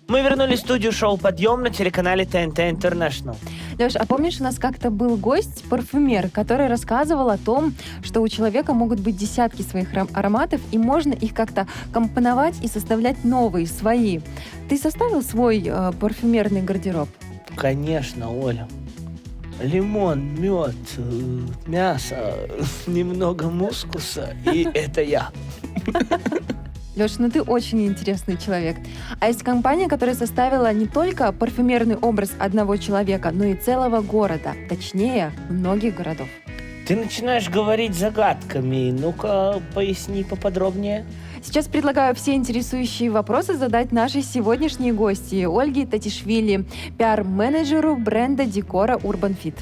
Мы вернулись в студию шоу «Подъем» на телеканале ТНТ International. Леш, а помнишь, у нас как-то был гость, парфюмер, который рассказывал о том, что у человека могут быть десятки своих ароматов, и можно их как-то компоновать и составлять новые, свои. Ты составил свой парфюмерный гардероб? Конечно, Оля. Лимон, мед, мясо, немного мускуса, и это я. Леш, ну ты очень интересный человек. А есть компания, которая составила не только парфюмерный образ одного человека, но и целого города. Точнее, многих городов. Ты начинаешь говорить загадками. Ну-ка, поясни поподробнее. Сейчас предлагаю все интересующие вопросы задать нашей сегодняшней гости Ольге Татишвили, пиар-менеджеру бренда декора Urban Fit.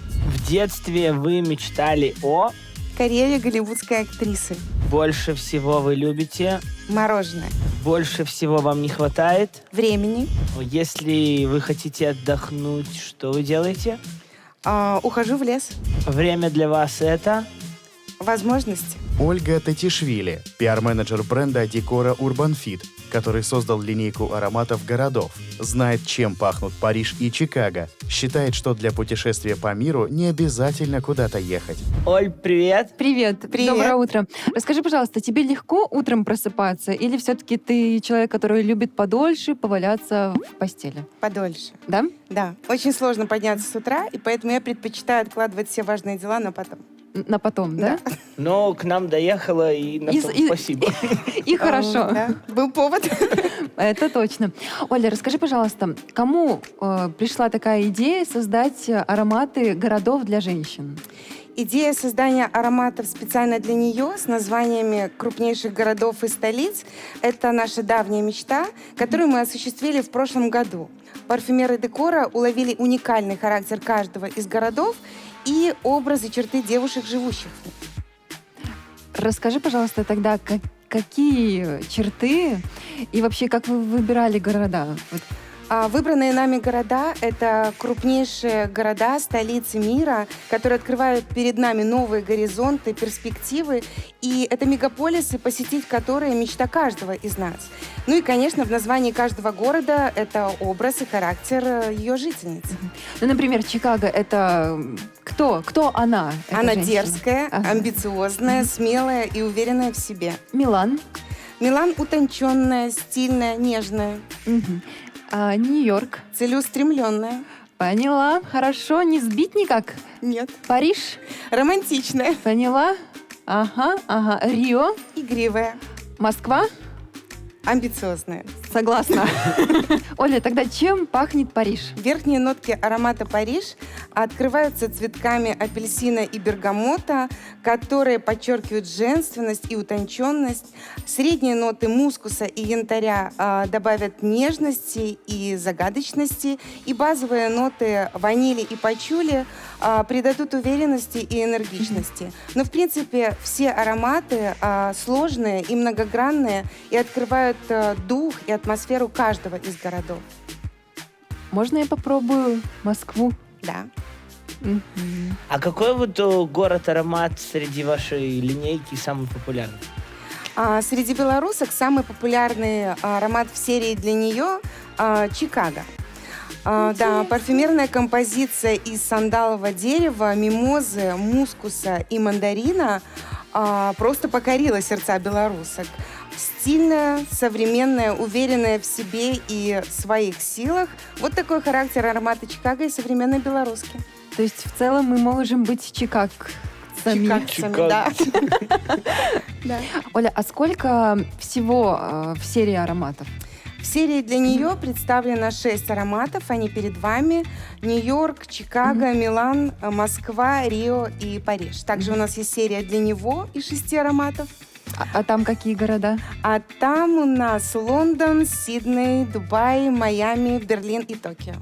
В детстве вы мечтали о... Карьере голливудской актрисы. Больше всего вы любите... Мороженое. Больше всего вам не хватает... Времени. Если вы хотите отдохнуть, что вы делаете? Ухожу в лес. Время для вас это... Возможности. Ольга Татишвили, пиар-менеджер бренда декора Urban Fit, который создал линейку ароматов городов, знает, чем пахнут Париж и Чикаго, считает, что для путешествия по миру не обязательно куда-то ехать. Оль, привет. Привет. Привет. Доброе утро. Расскажи, пожалуйста, тебе легко утром просыпаться или все-таки ты человек, который любит подольше поваляться в постели? Подольше. Да? Да. Очень сложно подняться с утра, и поэтому я предпочитаю откладывать все важные дела на потом. На потом, да? Но к нам доехала, и на том спасибо. И хорошо. Да. Был повод. Это точно. Оля, расскажи, пожалуйста, кому пришла такая идея создать ароматы городов для женщин? Идея создания ароматов специально для нее с названиями крупнейших городов и столиц – это наша давняя мечта, которую мы осуществили в прошлом году. Парфюмеры декора уловили уникальный характер каждого из городов и образы, черты девушек, живущих в них. Расскажи, пожалуйста, тогда, какие черты и вообще, как вы выбирали города? Выбранные нами города – это крупнейшие города, столицы мира, которые открывают перед нами новые горизонты, перспективы. И это мегаполисы, посетить которые мечта каждого из нас. Ну и, конечно, в названии каждого города это образ и характер ее жительницы. Ну, например, Чикаго – это кто? Кто она? Она женщина? дерзкая, Ага. амбициозная, смелая и уверенная в себе. Милан. Милан утонченная, стильная, нежная. Мгм. А Нью-Йорк. Целеустремленная. Поняла. Хорошо. Не сбить никак. Нет. Париж. Романтичная. Поняла. Ага. Рио. Игривая. Москва. Амбициозная. Согласна. Оля, тогда чем пахнет Париж? Верхние нотки аромата «Париж» открываются цветками апельсина и бергамота, которые подчеркивают женственность и утонченность. Средние ноты мускуса и янтаря добавят нежности и загадочности. И базовые ноты ванили и пачули придадут уверенности и энергичности. Но, в принципе, все ароматы сложные и многогранные и открывают дух и атмосферу каждого из городов. Можно я попробую Москву? Да. Мгм. А какой вот город-аромат среди вашей линейки самый популярный? Среди белорусок самый популярный аромат в серии для нее Чикаго. Да, парфюмерная композиция из сандалового дерева, мимозы, мускуса и мандарина просто покорила сердца белорусок. Стильная, современная, уверенная в себе и своих силах. Вот такой характер аромата Чикаго и современной белоруски. То есть в целом мы можем быть чикагцами. Чикагцами, да. Да. Оля, а сколько всего в серии ароматов? В серии для нее представлено 6 ароматов. Они перед вами. Нью-Йорк, Чикаго, Милан, Москва, Рио и Париж. Также у нас есть серия для него из 6 ароматов. А там какие города? А там у нас Лондон, Сидней, Дубай, Майами, Берлин и Токио.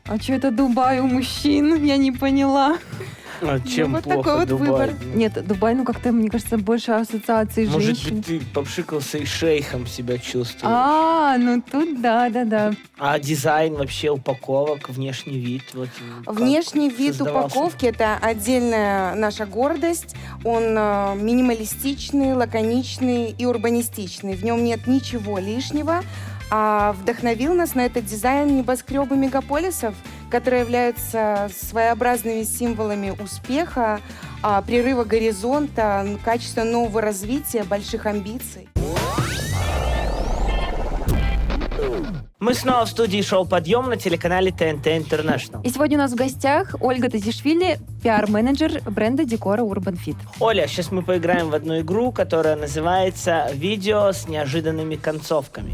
А что это Дубай у мужчин? Я не поняла. А чем вот плохо такой вот Дубай? выбор. Нет, Дубай, ну как-то, мне кажется, больше ассоциации Может женщин. быть, ты попшикался и шейхом себя чувствуешь. Ну тут да. А дизайн вообще упаковок, внешний вид? Вот, как Внешний вид создавался? упаковки – это отдельная наша гордость. Он минималистичный, лаконичный и урбанистичный. В нем нет ничего лишнего. А вдохновил нас на этот дизайн небоскребы мегаполисов, которые являются своеобразными символами успеха, прерыва горизонта, качества нового развития, больших амбиций. Мы снова в студии шоу «Подъем» на телеканале ТНТ International. И сегодня у нас в гостях Ольга Тазишвили, пиар-менеджер бренда декора Urban Fit. Оля, сейчас мы поиграем в одну игру, которая называется «Видео с неожиданными концовками».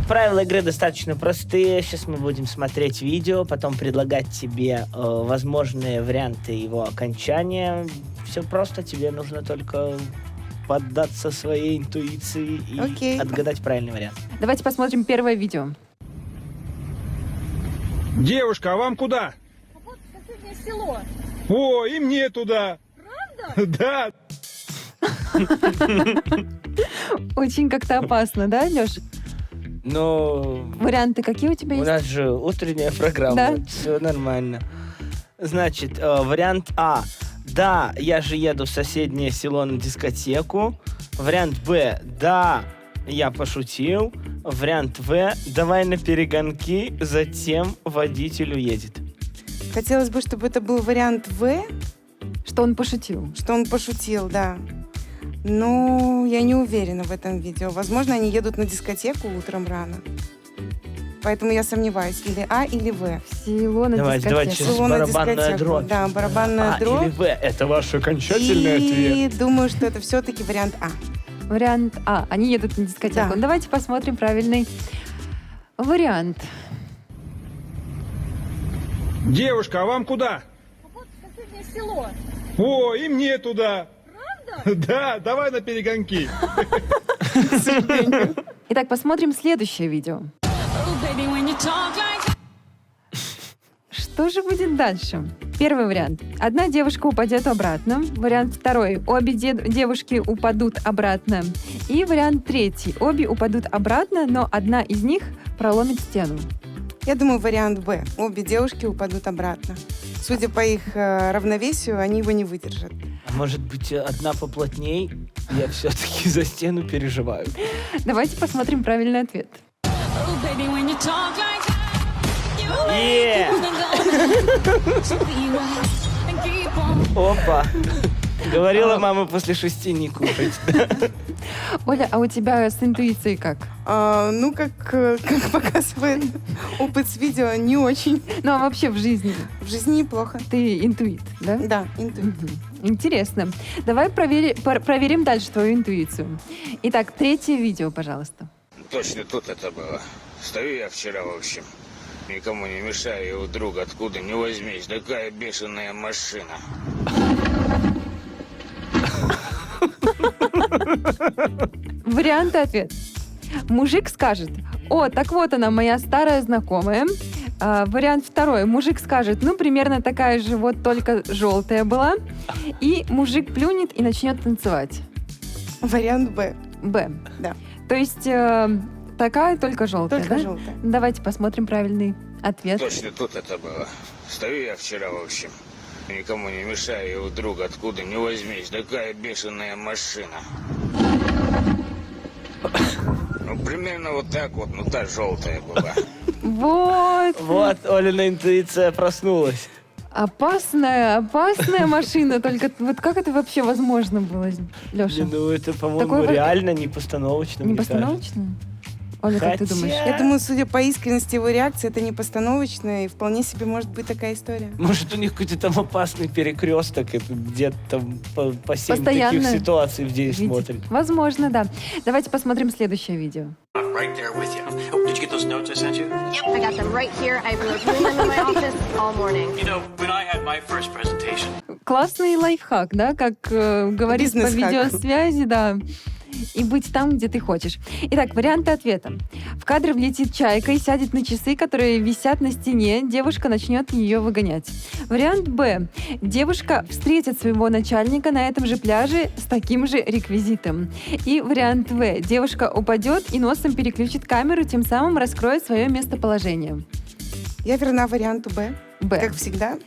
Правила игры достаточно простые. Сейчас мы будем смотреть видео, потом предлагать тебе возможные варианты его окончания. Все просто, тебе нужно только поддаться своей интуиции и Окей. отгадать правильный вариант. Давайте посмотрим первое видео. Девушка, а вам куда? Вот соседнее село. О, и мне туда. Правда? Да. Очень как-то опасно, да, Леш? Ну, Варианты какие у тебя у есть? нас же утренняя программа. Да. Все нормально. Значит, вариант А. Да, я же еду в соседнее село на дискотеку. Вариант Б. Да, я пошутил. Вариант В. Давай на перегонки, затем водитель уедет. Хотелось бы, чтобы это был вариант В, Что он пошутил? что он пошутил, да. Но я не уверена в этом видео. Возможно, они едут на дискотеку утром рано. Поэтому я сомневаюсь. Или А, или В. Село на Давайте дискотеке. сейчас Село на барабанная дискотеку. дробь. Да, барабанная А дробь. или В. Это ваш окончательный И ответ. думаю, что это все-таки вариант А. Вариант А. Они едут на дискотеку. Да. Ну, давайте посмотрим правильный вариант. Девушка, а вам куда? Вот соседнее село. О, и мне туда. Правда? Да, давай на перегонки. Итак, посмотрим следующее видео. Что же будет дальше? Первый вариант. Одна девушка упадет обратно. Вариант второй. Обе девушки упадут обратно. И вариант третий. Обе упадут обратно, но одна из них проломит стену. Я думаю, вариант Б. Обе девушки упадут обратно. Судя по их равновесию, они его не выдержат. А может быть, одна поплотней? Я все-таки за стену переживаю. Давайте посмотрим правильный ответ. Е! Опа! Говорила мама после 6 не кушать. Оля, а у тебя с интуицией как? Как показывает опыт с видео, не очень. Ну, а вообще в жизни? В жизни неплохо. Ты интуит, да? Да, интуит. Мгм. Интересно. Давай проверим дальше твою интуицию. Итак, третье видео, пожалуйста. Точно тут это было. Стою я вчера, в общем, никому не мешаю, и вдруг откуда ни возьмись, такая бешеная машина. Варианты ответ. Мужик скажет: о, так вот она, моя старая знакомая. Вариант второй. Мужик скажет: ну, примерно такая же, вот только желтая была. И мужик плюнет и начнет танцевать. Вариант Б. Б. Да. То есть такая, только желтая, Только да? желтая. Давайте посмотрим правильный ответ. Точно тут это было. Стою я вчера, в общем, никому не мешаю, и вдруг откуда ни возьмись, такая бешеная машина. Ну, примерно вот так вот, ну, та желтая была. Вот. Вот, Олина интуиция проснулась. Опасная машина. Только вот как это вообще возможно было, Леша? Ну, это, по-моему, Такой реально не постановочно. Не мне кажется. постановочно? Оля, как ты Хотя- думаешь? Я думаю, судя по искренности его реакции, это не постановочно, и вполне себе может быть такая история. Может, у них какой-то там опасный перекресток, это где-то там по 7 Постоянно таких ситуаций в день Видите? смотрит. Возможно, да. Давайте посмотрим следующее видео. Right there with you. Oh, did you get those notes I sent you? Yep, I got them right here. I've been reviewing them in my office all morning. You know, when I had my first presentation, Классный лайфхак, да, как говорит по Бизнес-хак. видеосвязи, да. и быть там, где ты хочешь. Итак, варианты ответа. В кадр влетит чайка и сядет на часы, которые висят на стене. Девушка начнет ее выгонять. Вариант Б. Девушка встретит своего начальника на этом же пляже с таким же реквизитом. И вариант В. Девушка упадет и носом переключит камеру, тем самым раскроет свое местоположение. Я верна варианту Б. Б. Как всегда.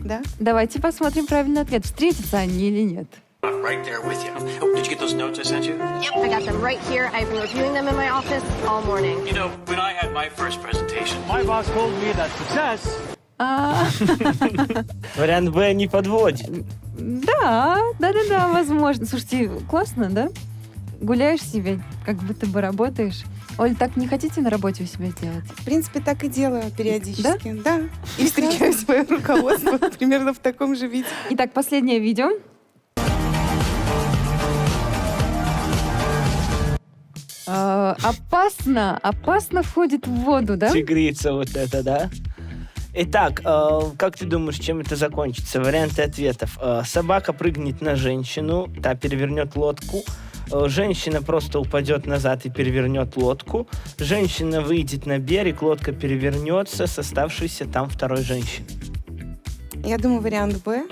Да. Давайте посмотрим правильный ответ. Встретятся они или нет. I'm right there with you. Oh, did you get those notes I sent you? Yep, I got them right here. I've been reviewing them in my office all morning. You know, when I had my first presentation, My boss told me that success А, Вариант Б не подводит. Да, возможно. Слушайте, классно, да? Гуляешь себе, как будто бы работаешь. Оль, так не хотите на работе у себя делать? В принципе, так и делаю периодически. Да. И встречаю свое руководство примерно в таком же виде. Итак, последнее видео. Опасно входит в воду, да? Тигрица вот это, да? Итак, как ты думаешь, чем это закончится? Варианты ответов. Собака прыгнет на женщину, та перевернет лодку. Женщина просто упадет назад и перевернет лодку. Женщина выйдет на берег, лодка перевернется с оставшейся там второй женщиной. Я думаю, вариант Б.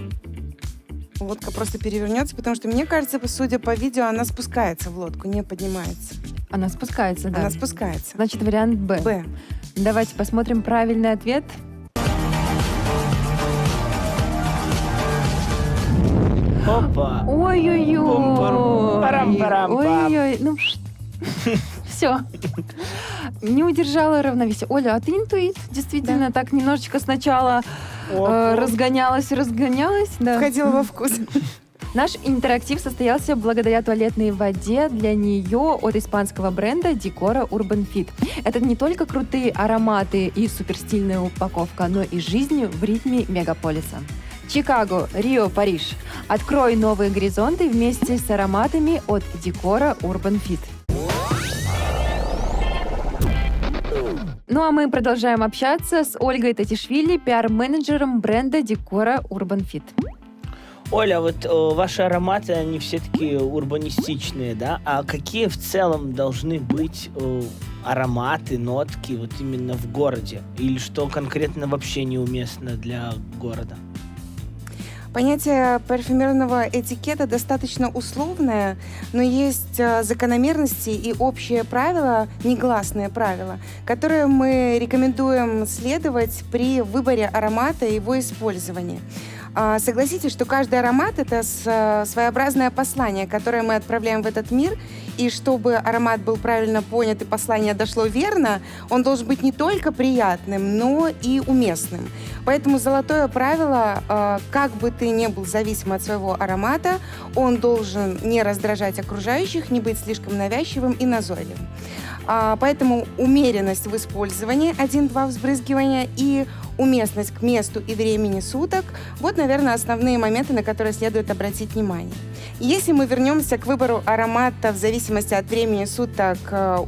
Лодка просто перевернется, потому что, мне кажется, судя по видео, она спускается в лодку, не поднимается. Она спускается, да. Она спускается. Значит, вариант Б. Б. Давайте посмотрим правильный ответ. Опа! Ой-ой-ой. Пум-парум, парам-парам-пам. Ой-ой-ой. Ну, все. Не удержала равновесие. Оля, а ты интуит? Действительно, так немножечко сначала разгонялась. Да. Входила во вкус. Наш интерактив состоялся благодаря туалетной воде для нее от испанского бренда Decora Urban Fit. Это не только крутые ароматы и суперстильная упаковка, но и жизнь в ритме мегаполиса. Чикаго, Рио, Париж. Открой новые горизонты вместе с ароматами от Decora Urban Fit. Ну а мы продолжаем общаться с Ольгой Татишвили, пиар-менеджером бренда Decora Urban Fit. Оля, вот ваши ароматы, они все такие урбанистичные, да? А какие в целом должны быть ароматы, нотки вот именно в городе? Или что конкретно вообще неуместно для города? Понятие парфюмерного этикета достаточно условное, но есть закономерности и общие правила, негласные правила, которые мы рекомендуем следовать при выборе аромата и его использовании. Согласитесь, что каждый аромат — это своеобразное послание, которое мы отправляем в этот мир, и чтобы аромат был правильно понят и послание дошло верно, он должен быть не только приятным, но и уместным. Поэтому золотое правило, как бы ты ни был зависим от своего аромата, он должен не раздражать окружающих, не быть слишком навязчивым и назойливым. Поэтому умеренность в использовании, 1-2 взбрызгивания, и уместность к месту и времени суток – вот, наверное, основные моменты, на которые следует обратить внимание. Если мы вернемся к выбору аромата в зависимости от времени суток,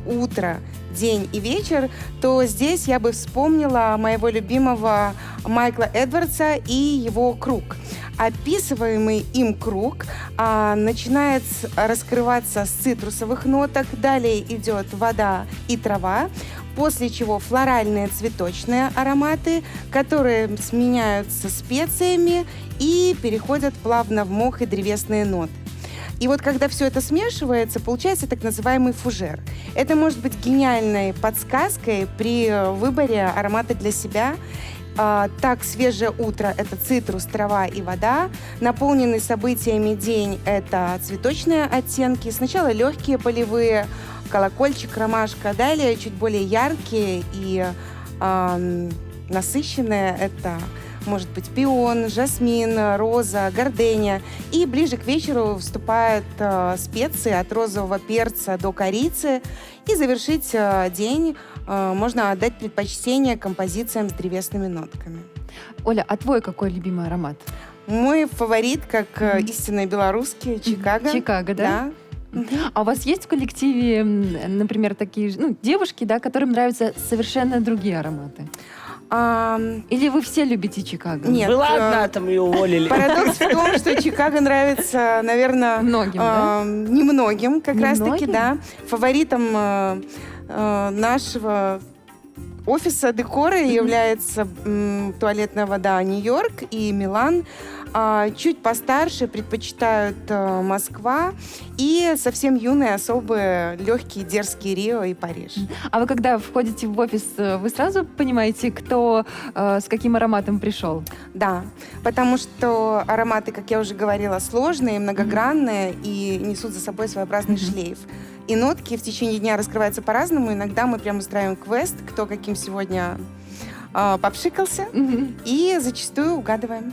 утро, день и вечер, то здесь я бы вспомнила моего любимого Майкла Эдвардса и его круг. Описываемый им круг начинает раскрываться с цитрусовых ноток, далее идет вода и трава, после чего флоральные цветочные ароматы, которые сменяются специями и переходят плавно в мох и древесные ноты. И вот когда все это смешивается, получается так называемый фужер. Это может быть гениальной подсказкой при выборе аромата для себя. Так, свежее утро — это цитрус, трава и вода. Наполненный событиями день — это цветочные оттенки. Сначала легкие полевые, колокольчик, ромашка. Далее чуть более яркие и насыщенные — это может быть пион, жасмин, роза, гордения. И ближе к вечеру вступают специи от розового перца до корицы. И завершить день можно отдать предпочтение композициям с древесными нотками. Оля, а твой какой любимый аромат? Мой фаворит, как истинно белорусский, Чикаго. Чикаго, да? А у вас есть в коллективе, например, такие девушки, да, которым нравятся совершенно другие ароматы? Или вы все любите Чикаго? Нет. Вы ладно, там ее уволили. Парадокс в том, что Чикаго нравится, наверное, Многим, да? немногим, как раз-таки, Немногим? да. Фаворитом нашего офиса декора является туалетная вода Нью-Йорк и Милан. Чуть постарше предпочитают Москва и совсем юные, особые, легкие, дерзкие Рио и Париж. А вы когда входите в офис, вы сразу понимаете, кто с каким ароматом пришел? Да, потому что ароматы, как я уже говорила, сложные, многогранные и несут за собой своеобразный шлейф. И нотки в течение дня раскрываются по-разному. Иногда мы прям устраиваем квест, кто каким сегодня попшикался, и зачастую угадываем.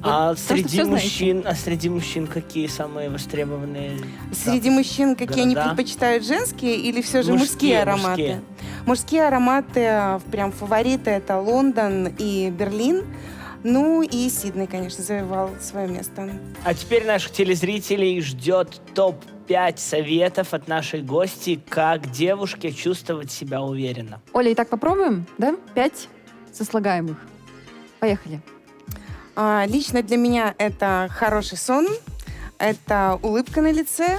А что среди всё среди мужчин какие самые востребованные? Среди мужчин какие они города? предпочитают, женские или все же мужские ароматы? мужские. Мужские ароматы, прям фавориты, это Лондон и Берлин. Ну и Сидней, конечно, завоевал свое место. А теперь наших телезрителей ждет топ-5 советов от нашей гости, как девушке чувствовать себя уверенно. Оля, итак, попробуем, да? 5 сослагаемых. Поехали. Лично для меня это хороший сон, это улыбка на лице,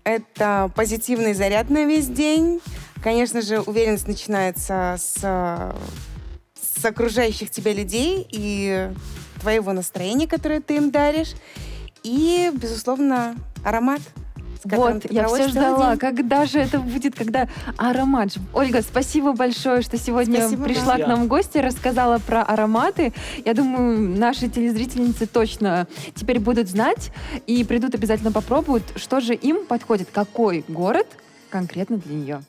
это позитивный заряд на весь день. Конечно же, уверенность начинается с окружающих тебя людей и твоего настроения, которое ты им даришь. И, безусловно, аромат, с которым Вот, ты я проводишь все целый ждала, день. когда же это будет, когда аромат. Ольга, спасибо большое, что сегодня Спасибо пришла вам. к нам в гости, рассказала про ароматы. Я думаю, наши телезрительницы точно теперь будут знать и придут обязательно попробуют, что же им подходит, какой город конкретно для нее.